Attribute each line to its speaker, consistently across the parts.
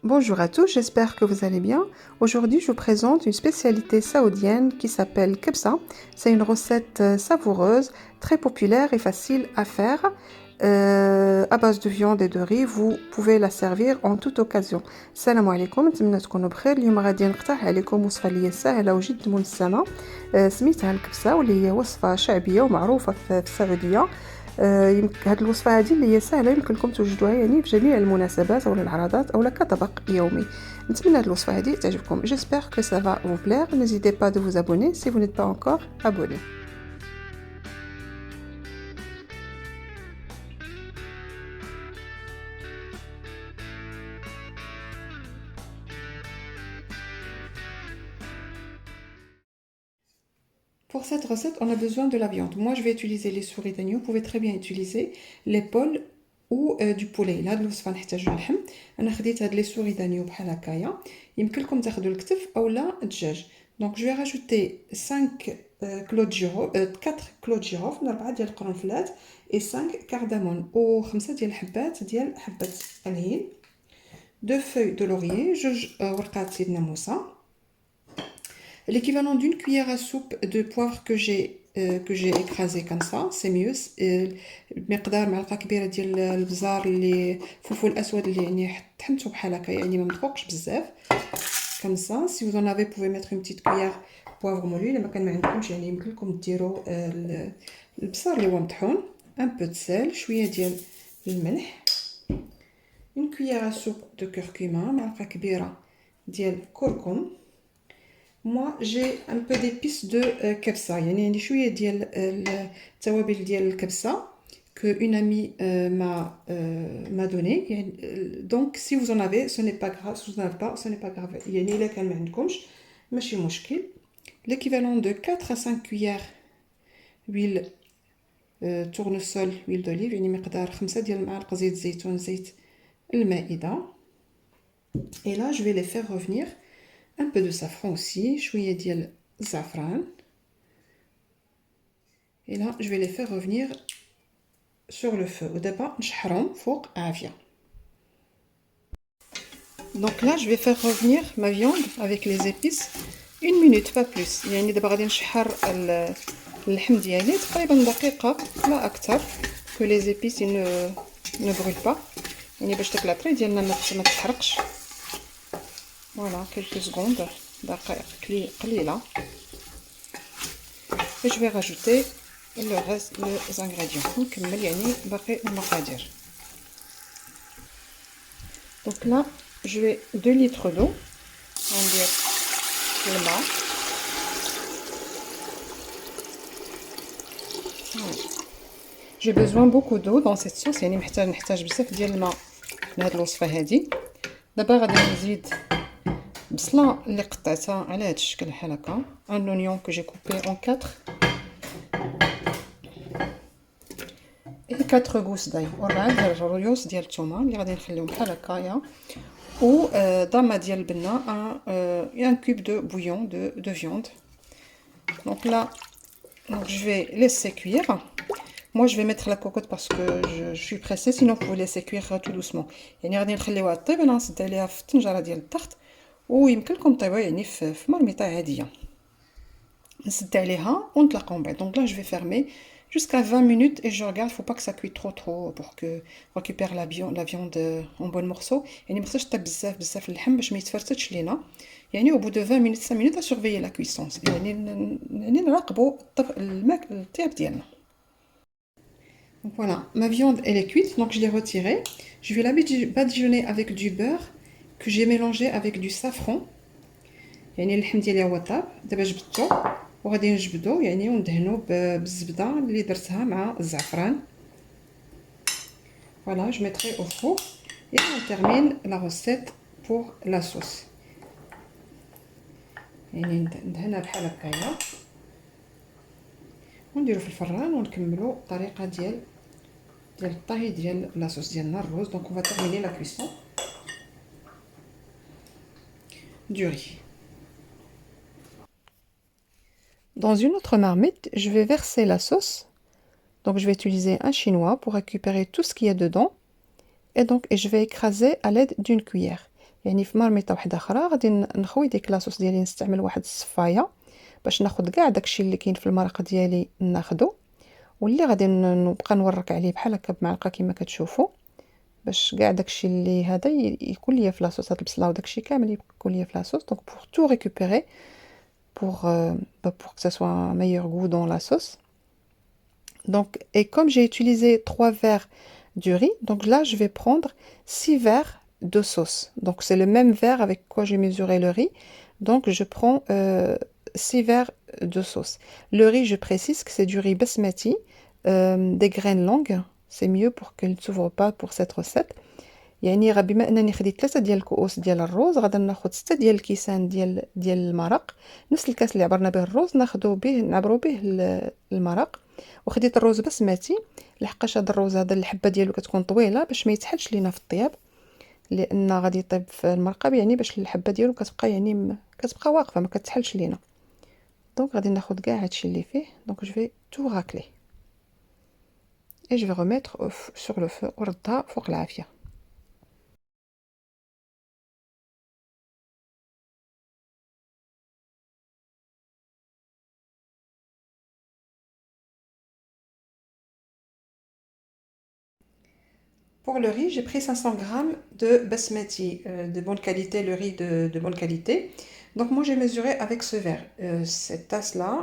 Speaker 1: Bonjour à tous, j'espère que vous allez bien. Aujourd'hui, je vous présente une spécialité saoudienne qui s'appelle kebsa. C'est une recette savoureuse, très populaire et facile à faire. À base de viande et de riz, vous pouvez la servir en toute occasion. Salam alaikum, نتمنى تكونوا بخير. اليوم غادي نقترح عليكم وصفة اللي هي سهلة وجد منسمة سميتها الكبسة، واللي هي وصفة شعبية ومعروفة في السعودية. يمكن هذه الوصفة هذه اللي هي سهلة يمكنكم توجدوها يعني في جميع المناسبات أو العراضات أو كطبق يومي. نتمنى هذه الوصفة هذه تعجبكم. J'espère que ça va vous plaire. N'hésitez pas de vous abonner si vous n'êtes pas encore abonné. Pour cette recette, on a besoin de la viande. Moi, je vais utiliser les souris d'agneau. Vous pouvez très bien utiliser l'épaule ou du poulet. Là, الوصفة نحتاجو اللحم. أنا خديت هاد les souris d'agneau بحال هكايا. يمكنلكم تاخدو الكتف أولا الدجاج. Donc, je vais rajouter 5 clous de girofle, 4 clous de girofle, 4 ديال القرنفلات et 5 cardamome و 5 ديال الحبات ديال حبة الهيل. 2 feuilles de laurier, 2 ورقات سيدنا موسى. L'équivalent d'une cuillère à soupe de poivre que j'ai écrasé comme ça, c'est mieux. مقدار معلقه كبيره ديال البزار اللي فلفل الاسود اللي يعني تحنتو بحال هكا يعني ما مدقوقش بزاف comme ça. Si vous en avez, vous pouvez mettre une petite cuillère poivre moulu. الا ما كان ما عندكمش يعني يمكن لكم ديروا البصر اللي هو مطحون. Un peu de sel, شويه ديال الملح. Une cuillère à soupe de curcuma, معلقه كبيره ديال الكركم. Moi, j'ai un peu d'épices de kebsa. يعني عندي شوية ديال التوابل ديال الكبسة que une amie m'a donné. Donc, si vous en avez, ce n'est pas grave. Si vous n'en avez pas, ce n'est pas grave. يعني إلا كان ما عندكمش ماشي مشكل. L'équivalent de 4 à 5 cuillères huile tournesol, huile d'olive. يعني مقدار 5 ديال المعالق زيت زيتون زيت المائدة. Et là, je vais les faire revenir. Un peu de safran aussi, شوية ديال الزعفران. Et là, je vais les faire revenir sur le feu. ودابا نشحرهم فوق عافية. Donc là, je vais faire revenir ma viande avec les épices 1 minute, pas plus. يعني دابا غادي نشحر اللحم ديالي تقريبا دقيقة لا أكثر que les épices ne brûlent pas. يعني باش داك لاطري ديالنا ما تحرقش. Voilà, quelques secondes, دقائق قليلة. Et je vais rajouter le reste des ingrédients. نكمل يعني باقي المقادير. Donc là, je vais 2 litres d'eau. ندير الماء. J'ai besoin beaucoup d'eau dans cette sauce. يعني نحتاج بزاف ديال الماء لهاد الوصفة هادي. دابا غادي نزيد بصله اللي قطعتها على هذا الشكل بحال هكا. Un oignon que j'ai coupé en 4. Et 4 gousses d'ail. وربعة ديال الريوس ديال الثومه اللي غادي نخليهم بحال هكايا. و ضامه ديال البنه un cube de bouillon de viande. Donc là, je vais laisser cuire. Moi je vais mettre la cocotte parce que je suis pressée, sinon vous laissez cuire tout doucement. يعني غادي نخليوها طيب. انا نصب عليها في الطنجره ديال الضغط ويمكن لكم طيبوها يعني في مرميطه عاديه. نسد عليها ونطلقوا من بعد. Donc là je vais fermer jusqu'à 20 minutes et je regarde. Faut pas que ça cuise trop pour que récupère la viande en bon morceaux. يعني ما خصهاش طيب بزاف اللحم باش ما يتفرتش لينا. يعني au bout de 20 minutes 5 minutes à surveiller la cuisson. يعني نراقبوا الطياب ديالنا. Donc voilà, ma viande elle est cuite, donc je l'ai retirée. Je vais la badigeonner avec du beurre que j'ai mélangé avec du safran. يعني اللحم ديالي هو طاب. دابا جبدته وغادي نجبدو يعني وندهنو بالزبده اللي درتها مع الزعفران. Voilà, je mettrai au four et on termine la recette pour la sauce. يعني ندهنها بحال هكايا ونديرو في الفران ونكملو الطريقه ديال الطهي ديال لاصوص ديالنا الروز. Donc on va terminer la cuisson du riz. Dans une autre marmite, je vais verser la sauce. Donc je vais utiliser un chinois pour récupérer tout ce qu'il y a dedans. Et je vais écraser à l'aide d'une cuillère. يعني في مرميطه واحده اخرى غادي نخوي ديك لاصوص ديالي، نستعمل واحد الصفايه باش ناخذ كاع داكشي اللي كاين في المرق ديالي ناخذو، واللي غادي نبقى نورك عليه بحال هكا بمعلقه كما كتشوفوا، باش كاع داكشي اللي هذا يكون ليا في لاصوص، هاد البصله وداكشي كامل يكون ليا في لاصوص. دونك بور تو ريكوبيري pour que ça soit un meilleur goût dans la sauce. Donc, et comme j'ai utilisé 3 verres du riz, donc là je vais prendre 6 verres de sauce. Donc c'est le même verre avec quoi j'ai mesuré le riz. Donc je prends 6 verres de sauce. Le riz, je précise que c'est du riz basmati, des graines longues. C'est mieux pour qu'elle ne s'ouvre pas pour cette recette. يعني بما انني خديت 3 ديال الكؤوس ديال الروز، غادي ناخذ 6 ديال الكيسان ديال المرق، نفس الكاس اللي عبرنا به الروز ناخذو به نعبرو به المرق. وخديت الروز بسمتي لحقاش هذا الروز هذا الحبه ديالو كتكون طويله باش ما يتحلش لينا في الطياب، لان غادي يطيب في المرقه، يعني باش الحبه ديالو كتبقى يعني كتبقى واقفه ما كتحلش لينا. دونك غادي ناخذ كاع هادشي اللي فيه. دونك جو في تو راكلي اي جو في remettre sur le feu وردها فوق العافيه. Pour le riz, j'ai pris 500 grammes de basmati de bonne qualité, le riz de bonne qualité. Donc moi j'ai mesuré avec ce verre, cette tasse-là,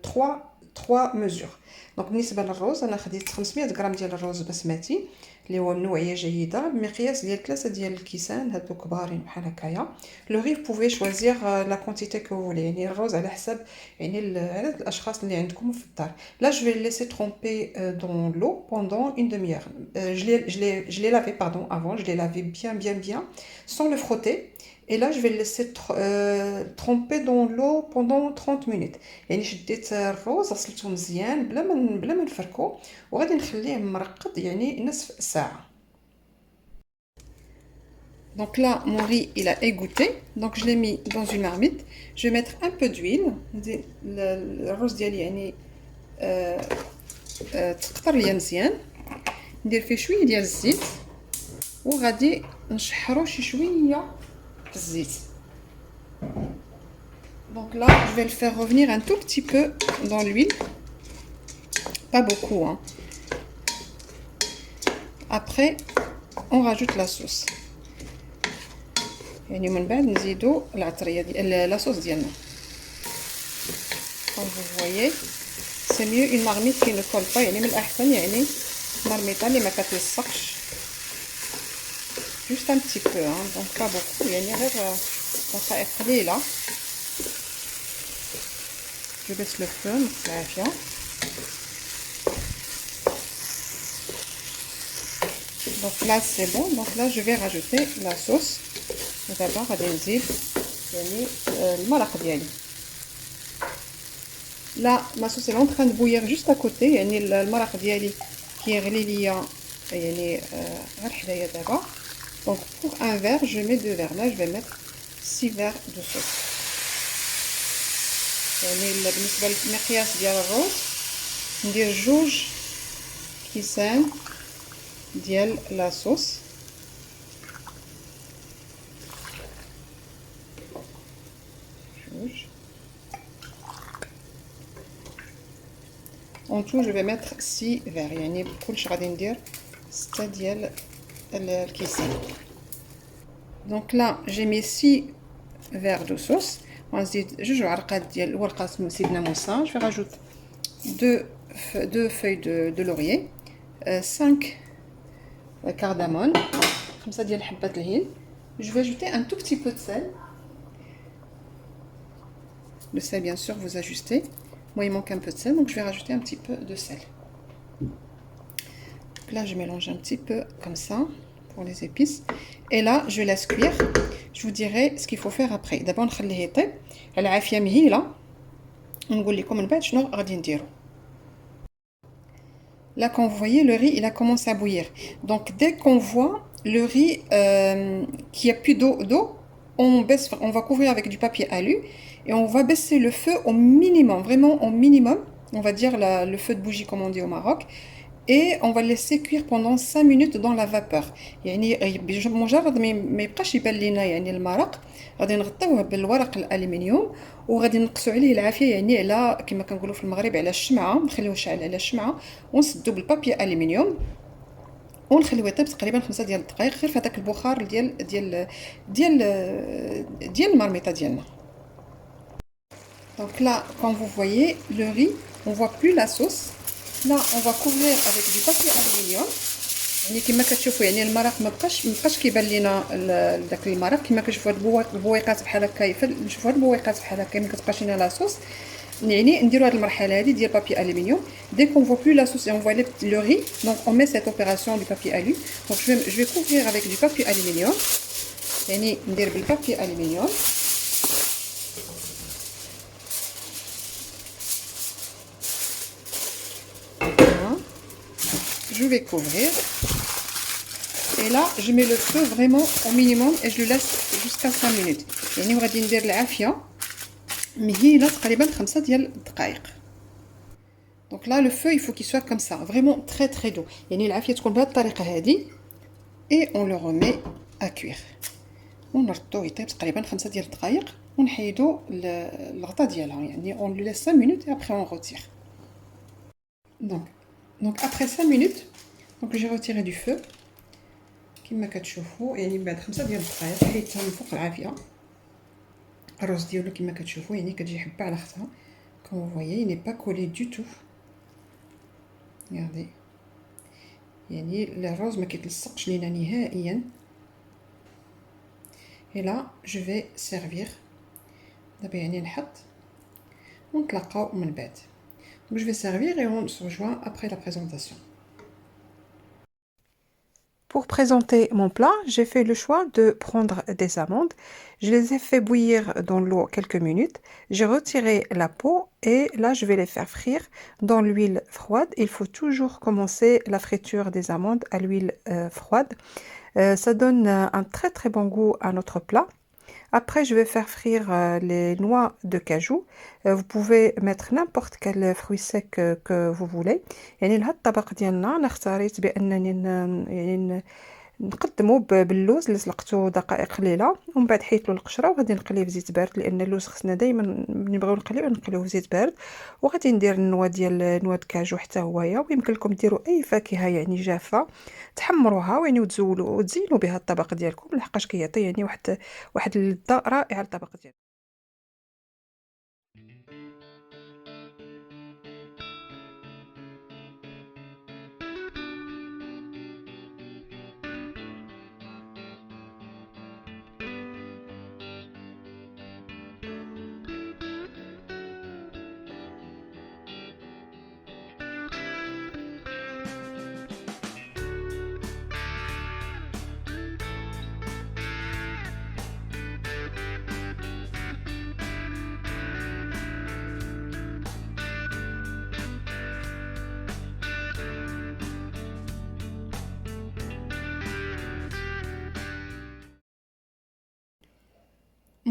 Speaker 1: 3 mesures. Donc بالنسبة للرز أنا خديت 500 غرام ديال الرز بسمتي اللي هو من نوعية جيدة بمقياس ديال 3 ديال الكيسان هادو كبارين بحال هكايا. لو ري بوفي شوازيغ لا كونتيتي كو فولي، يعني الرز على حسب يعني عدد الأشخاص اللي عندكم في الدار. Là je vais le laisser tremper dans l'eau pendant une demi-heure. Je l'ai lavé pardon avant, je l'ai lavé bien sans le frotter. Et là je vais le laisser tremper dans l'eau pendant 30 minutes. يعني شديت الروز غسلته مزيان بلا ما نفركو، وغادي نخليه مرقد يعني نصف ساعه. Donc là mon riz il a égoutté, donc je l'ai mis dans une marmite. Je vais mettre un peu d'huile. الرز ديالي يعني تقطر ليا مزيان، ندير فيه شويه ديال الزيت وغادي نشحرو شي شويه في الزيت. Donc là, je vais le faire revenir un tout petit peu dans l'huile, pas beaucoup, hein. Après, on rajoute la sauce. يعني من بعد نزيدو العطرية ديال la sauce ديالنا. Comme vous voyez, c'est mieux une marmite qui ne colle pas. يعني من الأحسن يعني مرميطة اللي ما كتلصقش. Juste un petit peu, hein, donc pas beaucoup. يعني غير دقائق قليلة. Je baisse le feu, بالعافية. Donc là c'est bon. Donc là je vais rajouter la sauce. D'abord غادي نزيد يعني المرق ديالي. Là ma sauce est en train de bouillir juste à côté. يعني المرق ديالي كيغلي ليا يعني غير حدايا دابا. Donc pour un verre je mets 2 verres. Là je vais mettre 6 verres de sauce. يعني بالنسبه للمقياس ديال الرز ندير 2 كيسان ديال لا صوص. En tout je vais mettre 6 verres. يعني بكلش غادي ندير 6 ديال الكيسان. Donc là j'ai mis 6 verres de sauce. ونزيد 2 عرقات ديال ورقات سيدنا موسى. Je vais rajouter 2 feuilles de laurier, 5 cardamome, 5 ديال حبات الهيل. Je vais ajouter un tout petit peu de sel. Le sel bien sûr vous ajustez. Moi il manque un peu de sel, donc je vais rajouter un petit peu de sel. Là je mélange un petit peu comme ça pour les épices. Et là je laisse cuire. Je vous dirai ce qu'il faut faire après. D'abord نخليه يطيب على عافيه مهيله ونقول لكم من بعد شنو غادي نديرو. Là quand vous voyez le riz il a commencé à bouillir. Donc dès qu'on voit le riz qu'il n'y a plus d'eau, on va couvrir avec du papier alu et on va baisser le feu au minimum, vraiment au minimum. On va dire le feu de bougie comme on dit au Maroc. et on va le laisser cuire pendant 5 minutes dans la vapeur. يعني مجرد ما يبقاش يبان لينا يعني المرق، غادي نغطيوه بالورق الالومنيوم وغادي نقصوا عليه العافيه، يعني على كما كنقولوا في المغرب على الشمعه، نخليوه شاعل على الشمعه ونسدو بالبابي الومنيوم ونخليوه يطيب تقريبا 5 ديال الدقائق غير في هذاك البخار ديال المرميطه ديالنا. Donc là, comme vous voyez, le riz, on voit plus la sauce. Là, on va couvrir avec du papier aluminium. يعني كما كتشوفوا يعني المرق مابقاش كيبان لينا داك المرق، كما كتشوفوا هاد البويقات بحال هكا، نشوفوا هاد البويقات بحال هكا ما كتبقاش لينا لا صوص. يعني نديروا هاد المرحله هادي ديال بابي الومنيوم. Dès qu'on voit plus la sauce et on voit le riz, donc on met cette opération du papier alu. Donc je vais couvrir avec du papier aluminium. يعني ندير بالبابي الومنيوم. Je vais couvrir et là je mets le feu vraiment au minimum et je le laisse jusqu'à 5 minutes. يعني وغادي ندير العافيه مهيله تقريبا 5 ديال الدقائق. Donc là le feu il faut qu'il soit comme ça, vraiment très très doux. يعني العافيه تكون بهذه الطريقه هذه et on le remet à cuire. ونردوه يطيب تقريبا 5 ديال الدقائق ونحيدو الغطاء ديالها، يعني on le laisse 5 minutes et après on retire. Donc après 5 minutes, donc j'ai retiré du feu كما كتشوفوا، يعني بعد 5 ديال الدقائق حيدتها من فوق العافيه. الرز ديالو كما كتشوفوا يعني كتجي حبه على اختها. Comme vous voyez, il n'est pas collé du tout. Regardez. يعني الرز ما كيتلصقش لينا نهائيا. Et là, je vais servir. دابا يعني نحط ونتلاقاو من بعد. Donc je vais servir et on se rejoint après la présentation. Pour présenter mon plat, j'ai fait le choix de prendre des amandes. Je les ai fait bouillir dans l'eau quelques minutes. J'ai retiré la peau et là je vais les faire frire dans l'huile froide. Il faut toujours commencer la friture des amandes à l'huile froide. Ça donne un très très bon goût à notre plat. Après, je vais faire frire les noix de cajou. Vous pouvez mettre n'importe quel fruit sec que vous voulez. يعني لهاد الطبق ديالنا انا اختاريت بانني يعني نقدمو باللوز اللي سلقته دقائق قليله ومن بعد حيت له القشره وغادي نقليه في زيت بارد، لان اللوز خصنا دائما ملي نبغيو نقليوه في زيت بارد. وغادي ندير النواه ديال نواه الكاجو حتى هويا، ويمكن لكم ديروا اي فاكهه يعني جافه تحمروها يعني وتزينوا بها الطبق ديالكم، لحقاش كيعطي يعني واحد اللذه رائعه للطبق ديالكم.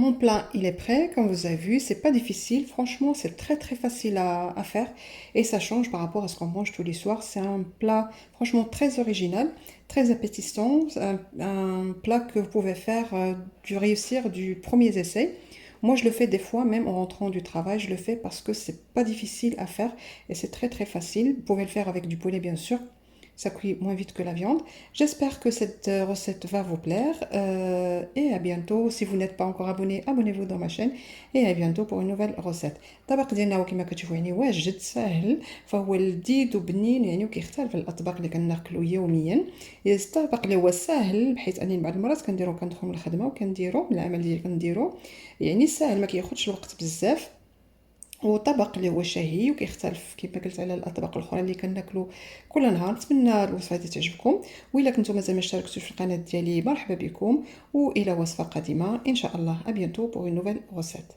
Speaker 1: Mon plat, il est prêt, comme vous avez vu, c'est pas difficile, franchement, c'est très très facile à faire et ça change par rapport à ce qu'on mange tous les soirs. C'est un plat franchement très original, très appétissant, un plat que vous pouvez faire du réussir du premier essai. Moi, je le fais des fois, même en rentrant du travail, je le fais parce que c'est pas difficile à faire et c'est très très facile. Vous pouvez le faire avec du poulet, bien sûr. Ça cuit moins vite que la viande. J'espère que cette recette va vous plaire et à bientôt. Si vous n'êtes pas encore abonné, abonnez-vous dans ma chaîne et à bientôt pour une nouvelle recette. الطبق ديالنا كما كتشوفوا يعني واجد ساهل، فهو لذيذ وبنين يعني وكيختلف الاطباق اللي كناكلو يوميا. الطبق اللي هو ساهل بحيث اني بعض المرات كندخل من الخدمه وكنديرو من العمل ديالي كنديرو، يعني ساهل ما كياخذش الوقت بزاف، وطبق اللي هو شهي وكيختلف كما قلت على الاطباق الاخرى اللي كناكلو كل نهار. نتمنى الوصفه هذه تعجبكم، والا كنتم مازال ما اشتركتوش في القناه ديالي مرحبا بكم، والى وصفه قادمه ان شاء الله. ابيانتو بور une nouvelle recette.